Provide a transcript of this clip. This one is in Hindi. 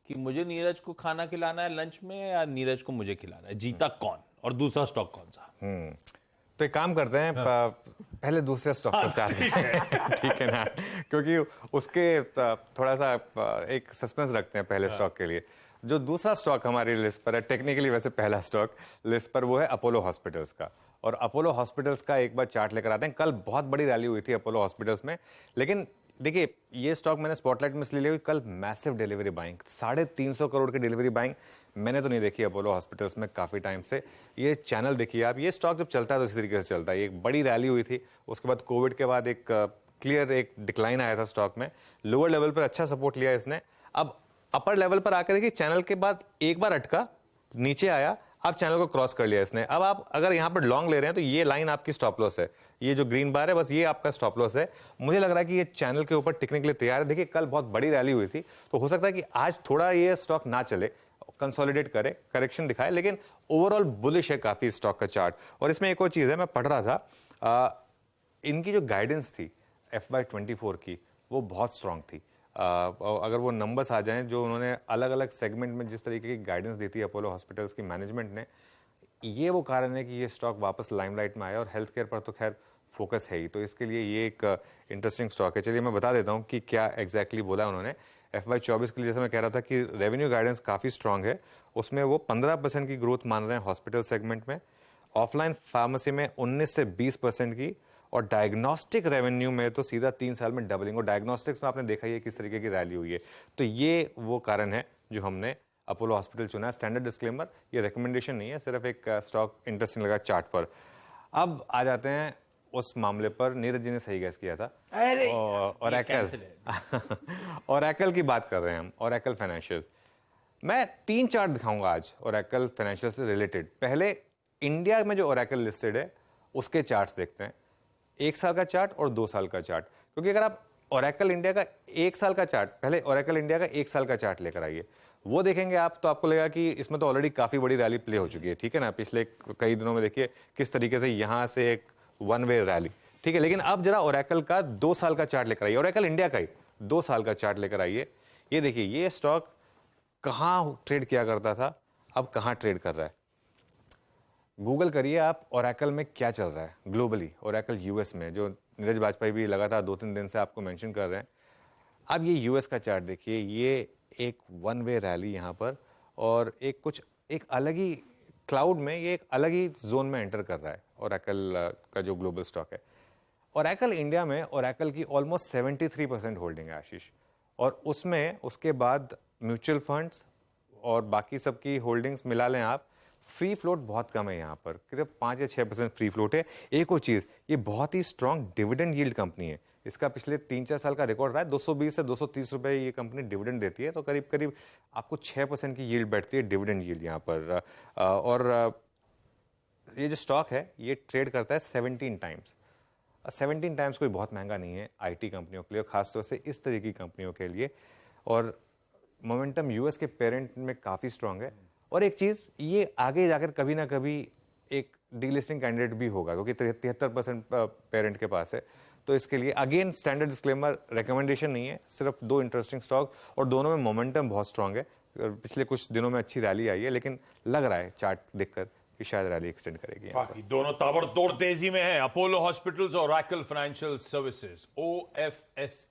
कि मुझे नीरज को खाना खिलाना है लंच में या नीरज को मुझे खिलाना है, जीता कौन और दूसरा स्टॉक कौन सा? तो एक काम करते हैं, पहले दूसरे स्टॉक से स्टार्ट करें। ठीक है ना, क्योंकि उसके थोड़ा सा एक सस्पेंस रखते हैं पहले स्टॉक के लिए। जो दूसरा स्टॉक हमारी लिस्ट पर है, टेक्निकली वैसे पहला स्टॉक लिस्ट पर, वो है अपोलो हॉस्पिटल्स का। और अपोलो हॉस्पिटल्स का एक बार चार्ट लेकर आते हैं। कल बहुत बड़ी रैली हुई थी अपोलो हॉस्पिटल्स में, लेकिन देखिए ये स्टॉक मैंने स्पॉटलाइट में इसलिए लिया, कल मैसिव डिलीवरी बाइंग, 350 करोड़ की डिलीवरी बाइंग मैंने तो नहीं देखी अपोलो हॉस्पिटल्स में काफी टाइम से। ये चैनल देखिए आप, ये स्टॉक जब चलता है तो इसी तरीके से चलता है। एक बड़ी रैली हुई थी, उसके बाद कोविड के बाद एक क्लियर एक डिक्लाइन आया था स्टॉक में। लोअर लेवल पर अच्छा सपोर्ट लिया इसने, अब अपर लेवल पर आकर देखिए चैनल के बाद एक बार अटका, नीचे आया, अब चैनल को क्रॉस कर लिया इसने। अब आप अगर यहां पर लॉन्ग ले रहे हैं तो ये लाइन आपकी स्टॉप लॉस है, ये जो ग्रीन बार है बस ये आपका स्टॉप लॉस है। मुझे लग रहा है कि ये चैनल के ऊपर टिकने के लिए तैयार है। देखिए कल बहुत बड़ी रैली हुई थी, तो हो सकता है कि आज थोड़ा ये स्टॉक ना चले, कंसोलिडेट करे, करेक्शन दिखाए, लेकिन ओवरऑल बुलिश है काफी स्टॉक का चार्ट। और इसमें एक और चीज है, मैं पढ़ रहा था, इनकी जो गाइडेंस थी FY24 की, वो बहुत स्ट्रांग थी। अगर वो नंबर्स आ जाएं जो उन्होंने अलग अलग सेगमेंट में जिस तरीके की गाइडेंस दी थी अपोलो हॉस्पिटल्स की मैनेजमेंट ने, ये वो कारण है कि ये स्टॉक वापस लाइमलाइट में आया। और हेल्थ केयर पर तो खैर फोकस है ही, तो इसके लिए ये एक इंटरेस्टिंग स्टॉक है। चलिए मैं बता देता हूँ कि क्या एग्जैक्टली बोला उन्होंने। FY24 के लिए जैसे मैं कह रहा था कि रेवेन्यू गाइडेंस काफी स्ट्रांग है, उसमें वो 15% की ग्रोथ मान रहे हैं हॉस्पिटल सेगमेंट में, ऑफलाइन फार्मेसी में 19 से 20% की, और डायग्नोस्टिक रेवेन्यू में तो सीधा 3 साल में डबलिंग। और डायग्नोस्टिक्स में आपने देखा ही किस तरीके की रैली हुई है। तो ये वो कारण है जो हमने अपोलो हॉस्पिटल चुना है। स्टैंडर्ड डिस्क्लेमर, ये रिकमेंडेशन नहीं है, सिर्फ एक स्टॉक इंटरेस्टिंग लगा चार्ट पर। अब आ जाते हैं उस मामले पर, नीरज जी ने सही गैस किया था। ओरेकल की बात कर रहे हैं हम, ओरेकल फाइनेंशियल। मैं 3 चार्ट दिखाऊंगा आज ओरेकल फाइनेंशियल से रिलेटेड। पहले इंडिया में जो ओरेकल लिस्टेड है उसके चार्ट्स देखते हैं, 1 साल का चार्ट और 2 साल का चार्ट। क्योंकि अगर आप ओरेकल इंडिया का 1 साल का चार्ट, पहले ओरेकल इंडिया का 1 साल का चार्ट लेकर आइए, वो देखेंगे आप तो आपको लगेगा कि इसमें तो ऑलरेडी काफी बड़ी रैली प्ले हो चुकी है। ठीक है ना, पिछले कई दिनों में देखिए किस तरीके से यहां से एक वन वे रैली। ठीक है, लेकिन अब जरा ओरेकल का 2 साल का चार्ट लेकर आइए, ओरेकल इंडिया का ही 2 साल का चार्ट लेकर आइए। ये देखिए ये स्टॉक कहां ट्रेड किया करता था, अब कहां ट्रेड कर रहा है। गूगल करिए आप ओरेकल में क्या चल रहा है ग्लोबली, ओरेकल यूएस में, जो नीरज वाजपेयी भी लगातार 2-3 दिन से आपको मेंशन कर रहे हैं। अब ये यूएस का चार्ट देखिए, ये एक वन वे रैली यहाँ पर, और एक अलग ही क्लाउड में, ये एक अलग ही जोन में एंटर कर रहा है ओरेकल का जो ग्लोबल स्टॉक है। ओरेकल इंडिया में ओरेकल की ऑलमोस्ट 73% होल्डिंग है आशीष, और उसमें उसके बाद म्यूचुअल फंड्स और बाकी सबकी होल्डिंग्स मिला लें आप, फ्री फ्लोट बहुत कम है यहाँ पर, सिर्फ 5 या 6% फ्री फ्लोट है। एक और चीज, ये बहुत ही स्ट्रांग डिविडेंड यील्ड कंपनी है। इसका पिछले 3-4 साल का रिकॉर्ड रहा है, 220 से 230 रुपए ये कंपनी डिविडेंड देती है, तो करीब करीब आपको 6% की यील्ड बैठती है, डिविडेंड यील्ड यहाँ पर। और ये जो स्टॉक है ये ट्रेड करता है 17 टाइम्स। 17 टाइम्स कोई बहुत महंगा नहीं है आईटी कंपनियों के लिए, खासतौर से इस तरह की कंपनियों के लिए। और मोमेंटम यूएस के पेरेंट में काफी स्ट्रांग है। और एक चीज, ये आगे जाकर कभी ना कभी एक डीलिस्टिंग कैंडिडेट भी होगा, क्योंकि 73% पेरेंट के पास है। तो इसके लिए अगेन स्टैंडर्ड डिस्क्लेमर, रिकमेंडेशन नहीं है, सिर्फ 2 इंटरेस्टिंग स्टॉक, और दोनों में मोमेंटम बहुत स्ट्रांग है। पिछले कुछ दिनों में अच्छी रैली आई है, लेकिन लग रहा है चार्ट देखकर कि शायद रैली एक्सटेंड करेगी। बाकी दोनों ताबड़तोड़ तेजी में है, अपोलो हॉस्पिटल्स और ओरेकल फाइनेंशियल सर्विसेज, OFS